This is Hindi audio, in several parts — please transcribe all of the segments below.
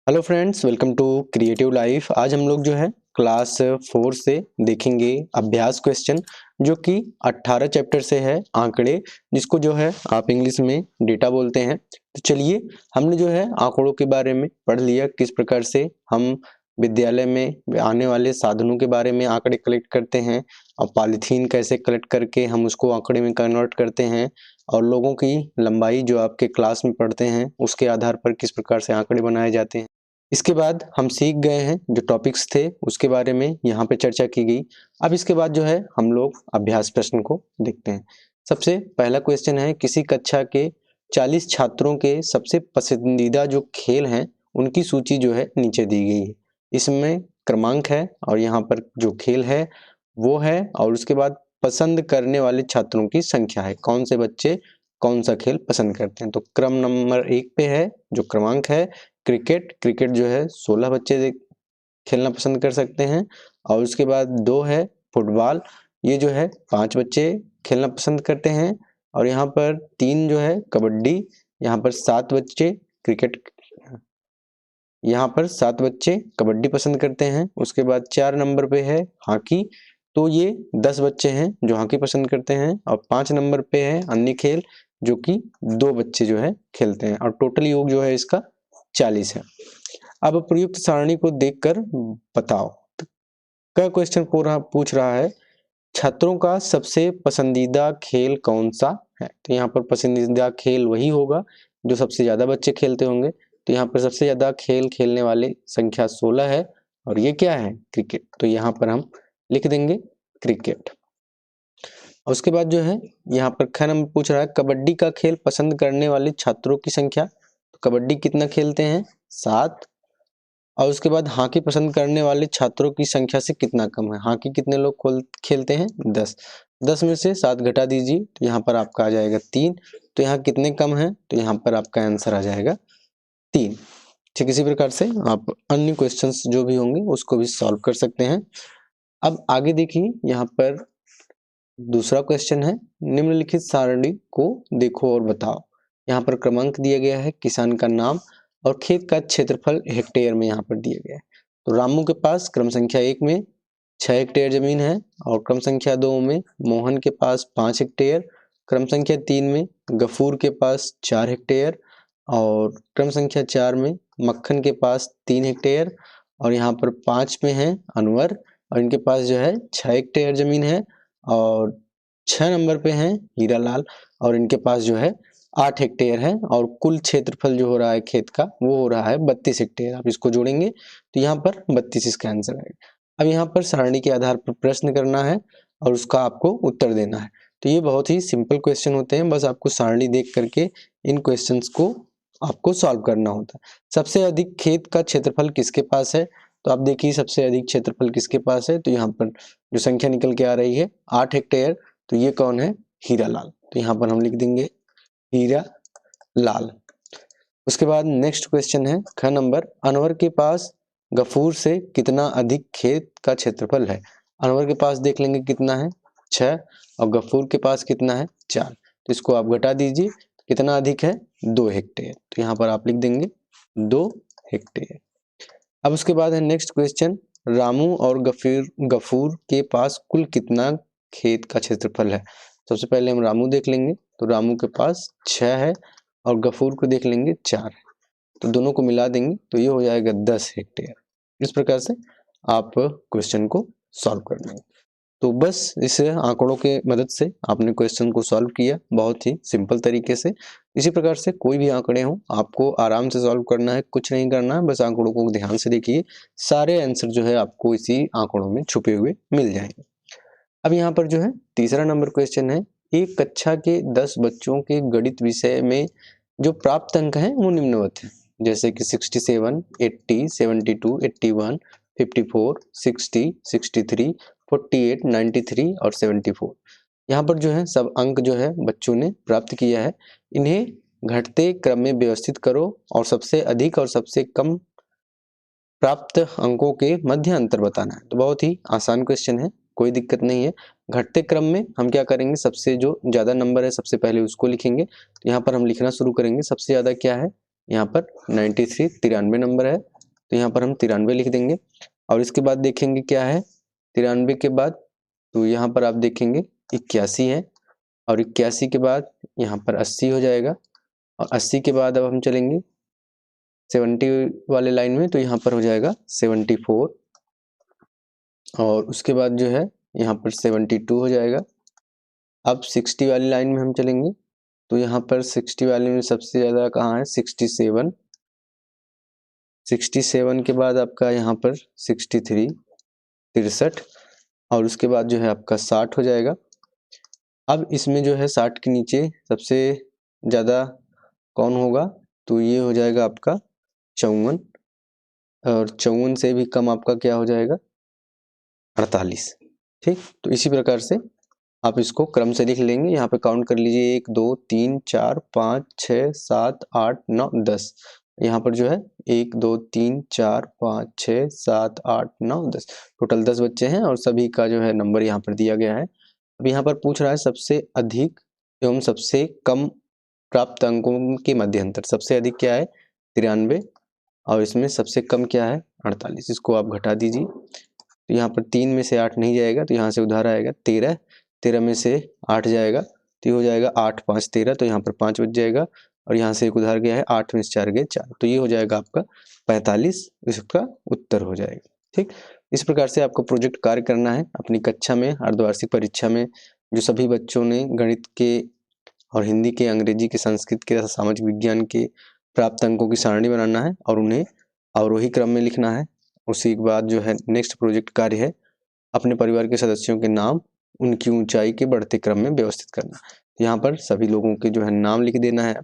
Hello friends, welcome to Creative Life. आज हम लोग जो है क्लास 4 से देखेंगे अभ्यास क्वेश्चन, जो कि 18 चैप्टर से है आंकड़े, जिसको जो है आप इंग्लिश में डेटा बोलते हैं। तो चलिए, हमने जो है आंकड़ों के बारे में पढ़ लिया, किस प्रकार से हम विद्यालय में आने वाले साधनों के बारे में आंकड़े कलेक्ट करते हैं, और पॉलीथीन कैसे कलेक्ट करके हम उसको आंकड़े में कन्वर्ट करते हैं, और लोगों की लंबाई जो आपके क्लास में पढ़ते हैं उसके आधार पर किस प्रकार से आंकड़े बनाए जाते हैं। इसके बाद हम सीख गए हैं, जो टॉपिक्स थे उसके बारे में यहाँ पे चर्चा की गई। अब इसके बाद जो है हम लोग अभ्यास प्रश्न को देखते हैं। सबसे पहला क्वेश्चन है, किसी कक्षा के 40 छात्रों के सबसे पसंदीदा जो खेल हैं उनकी सूची जो है नीचे दी गई है। इसमें क्रमांक है और यहाँ पर जो खेल है वो है, और उसके बाद पसंद करने वाले छात्रों की संख्या है, कौन से बच्चे कौन सा खेल पसंद करते हैं। तो क्रम नंबर 1 पे है जो क्रमांक है क्रिकेट जो है 16 बच्चे खेलना पसंद कर सकते हैं। और उसके बाद 2 है फुटबॉल, ये जो है 5 बच्चे खेलना पसंद करते हैं। और यहाँ पर 3 जो है कबड्डी, यहाँ पर 7 बच्चे क्रिकेट, यहाँ पर 7 बच्चे कबड्डी पसंद करते हैं। उसके बाद 4 नंबर पे है हॉकी, तो ये 10 बच्चे हैं जो हॉकी पसंद करते हैं। और 5 नंबर पे है अन्य खेल, जो कि 2 बच्चे जो है खेलते हैं, और टोटल योग जो है इसका 40 है। अब प्रयुक्त सारणी को देखकर बताओ। क्या क्वेश्चन पूछ रहा है, छात्रों का सबसे पसंदीदा खेल कौन सा है। तो यहाँ पर पसंदीदा खेल वही होगा जो सबसे ज्यादा बच्चे खेलते होंगे। तो यहाँ पर सबसे ज्यादा खेल खेलने वाले संख्या 16 है, और ये क्या है, क्रिकेट। तो यहाँ पर हम लिख देंगे क्रिकेट। और उसके बाद जो है यहाँ पर ख नंबर पूछ रहा है, कबड्डी का खेल पसंद करने वाले छात्रों की संख्या। तो कबड्डी कितना खेलते हैं, 7। और उसके बाद हॉकी पसंद करने वाले छात्रों की संख्या से कितना कम है। हॉकी कितने लोग खेलते हैं, 10। 10 में से 7 घटा दीजिए, तो यहाँ पर आपका आ जाएगा 3। तो यहाँ कितने कम है, तो यहाँ पर आपका आंसर आ जाएगा 3। ठीक इसी प्रकार से आप अन्य क्वेश्चंस जो भी होंगे उसको भी सॉल्व कर सकते हैं। अब आगे देखिए, यहाँ पर दूसरा क्वेश्चन है, निम्नलिखित सारणी को देखो और बताओ। यहाँ पर क्रमांक दिया गया है, किसान का नाम और खेत का क्षेत्रफल हेक्टेयर में यहाँ पर दिया गया है। तो रामू के पास क्रम संख्या 1 में 6 हेक्टेयर जमीन है, और क्रम संख्या 2 में मोहन के पास 5 हेक्टेयर, क्रम संख्या 3 में गफूर के पास 4 हेक्टेयर, और क्रम संख्या 4 में मक्खन के पास 3 हेक्टेयर, और यहाँ पर 5 में है अनवर, और इनके पास जो है 6 हेक्टेयर जमीन है। और 6 नंबर पे हैं हीरालाल, और इनके पास जो है 8 हेक्टेयर है, और कुल क्षेत्रफल जो हो रहा है खेत का वो हो रहा है 32 हेक्टेयर। आप इसको जोड़ेंगे तो यहाँ पर 32 इसका आंसर आएगा। अब यहाँ पर सारणी के आधार पर प्रश्न करना है और उसका आपको उत्तर देना है। तो ये बहुत ही सिंपल क्वेश्चन होते हैं, बस आपको सारणी देख करके इन क्वेश्चंस को आपको सॉल्व करना होता है। सबसे अधिक खेत का क्षेत्रफल किसके पास है, तो आप देखिए सबसे अधिक क्षेत्रफल किसके पास है। तो यहाँ पर जो संख्या निकल के आ रही है 8 हेक्टेयर, तो ये कौन है, हीरालाल। तो यहाँ पर हम लिख देंगे हीरालाल। उसके बाद नेक्स्ट क्वेश्चन है ख नंबर, अनवर के पास गफूर से कितना अधिक खेत का क्षेत्रफल है। अनवर के पास देख लेंगे कितना है, 6, और गफूर के पास कितना है, 4। तो इसको आप घटा दीजिए, कितना अधिक है, 2 हेक्टेयर। तो यहाँ पर आप लिख देंगे 2 हेक्टेयर। अब उसके बाद है नेक्स्ट क्वेश्चन, रामू और गफूर के पास कुल कितना खेत का क्षेत्रफल है। सबसे पहले हम रामू देख लेंगे, तो रामू के पास 6 है, और गफूर को देख लेंगे 4 है। तो दोनों को मिला देंगे तो ये हो जाएगा 10 हेक्टेयर। इस प्रकार से आप क्वेश्चन को सॉल्व कर लेंगे। तो बस इस आंकड़ों के मदद से आपने क्वेश्चन को सॉल्व किया, बहुत ही सिंपल तरीके से। इसी प्रकार से कोई भी आंकड़े हों आपको आराम से सॉल्व करना है, कुछ नहीं करना है, बस आंकड़ों को ध्यान से देखिए, सारे आंसर जो है आपको इसी आंकड़ों में छुपे हुए मिल जाएंगे। अब यहाँ पर जो है तीसरा नंबर क्वेश्चन है, एक कक्षा के 10 बच्चों के गणित विषय में जो प्राप्त अंक हैं वो निम्नवत है, जैसे कि 67, 80, 72, 81, 54, 60, 63, 48, 93 और 74। यहाँ पर जो है सब अंक जो है बच्चों ने प्राप्त किया है। इन्हें घटते क्रम में व्यवस्थित करो और सबसे अधिक और सबसे कम प्राप्त अंकों के मध्य अंतर बताना है। तो बहुत ही आसान क्वेश्चन है, कोई दिक्कत नहीं है। घटते क्रम में हम क्या करेंगे, सबसे जो ज्यादा नंबर है सबसे पहले उसको लिखेंगे। तो यहाँ पर हम लिखना शुरू करेंगे, सबसे ज्यादा क्या है, यहाँ पर 93 93 नंबर है। तो यहाँ पर हम 93 लिख देंगे। और इसके बाद देखेंगे क्या है 93 के बाद, तो यहाँ पर आप देखेंगे 81 है, और 81 के बाद यहाँ पर 80 हो जाएगा, और 80 के बाद अब हम चलेंगे 70 वाले लाइन में, तो यहाँ पर हो जाएगा 74, और उसके बाद जो है यहाँ पर 72 हो जाएगा। अब 60 वाली लाइन में हम चलेंगे, तो यहाँ पर 60 वाले में सबसे ज़्यादा कहाँ है 67, 67 के बाद आपका यहाँ पर 63, 63, और उसके बाद जो है आपका 60 हो जाएगा। अब इसमें जो है 60 के नीचे सबसे ज़्यादा कौन होगा, तो ये हो जाएगा आपका 54, और 54 से भी कम आपका क्या हो जाएगा 48। ठीक, तो इसी प्रकार से आप इसको क्रम से लिख लेंगे। यहाँ पे काउंट कर लीजिए 1 2 3 4 5 6 7 8 9 10। यहाँ पर जो है 1 2 3 4 5 6 7 8 9 10, टोटल 10 बच्चे हैं और सभी का जो है नंबर यहाँ पर दिया गया है। अब यहाँ पर पूछ रहा है सबसे अधिक एवं सबसे कम प्राप्त अंकों के मध्य अंतर। सबसे अधिक क्या है 93, और इसमें सबसे कम क्या है 48। इसको आप घटा दीजिए, तो यहाँ पर 3 में से 8 नहीं जाएगा, तो यहाँ से उधार आएगा 13, 13 में से 8 जाएगा, तो ये हो जाएगा 8 5 13, तो यहाँ पर 5 बच जाएगा, और यहाँ से एक उधार गया है 8 में से 4 गए 4, तो ये हो जाएगा आपका 45, इसका उत्तर हो जाएगा। ठीक, इस प्रकार से आपको प्रोजेक्ट कार्य करना है अपनी कक्षा में। अर्धवार्षिक परीक्षा में जो सभी बच्चों ने गणित के और हिंदी के, अंग्रेजी के, संस्कृत के तथा सामाजिक विज्ञान के प्राप्त अंकों की सारणी बनाना है और उन्हें अवरोही क्रम में लिखना है। उसी के बाद जो है नेक्स्ट प्रोजेक्ट कार्य है अपने परिवार के सदस्यों के नाम उनकी ऊंचाई के बढ़ते क्रम में व्यवस्थित करना। यहाँ पर सभी लोगों के जो है नाम लिख देना है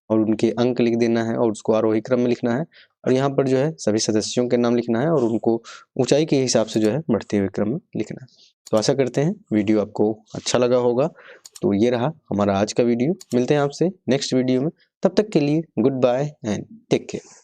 और उनके अंक लिख देना है और उसको आरोही क्रम में लिखना है, और यहाँ पर जो है सभी सदस्यों के नाम लिखना है और उनको ऊंचाई के हिसाब से जो है बढ़ते हुए क्रम में लिखना है। तो आशा करते हैं वीडियो आपको अच्छा लगा होगा। तो ये रहा हमारा आज का वीडियो, मिलते हैं आपसे नेक्स्ट वीडियो में, तब तक के लिए good bye and take care.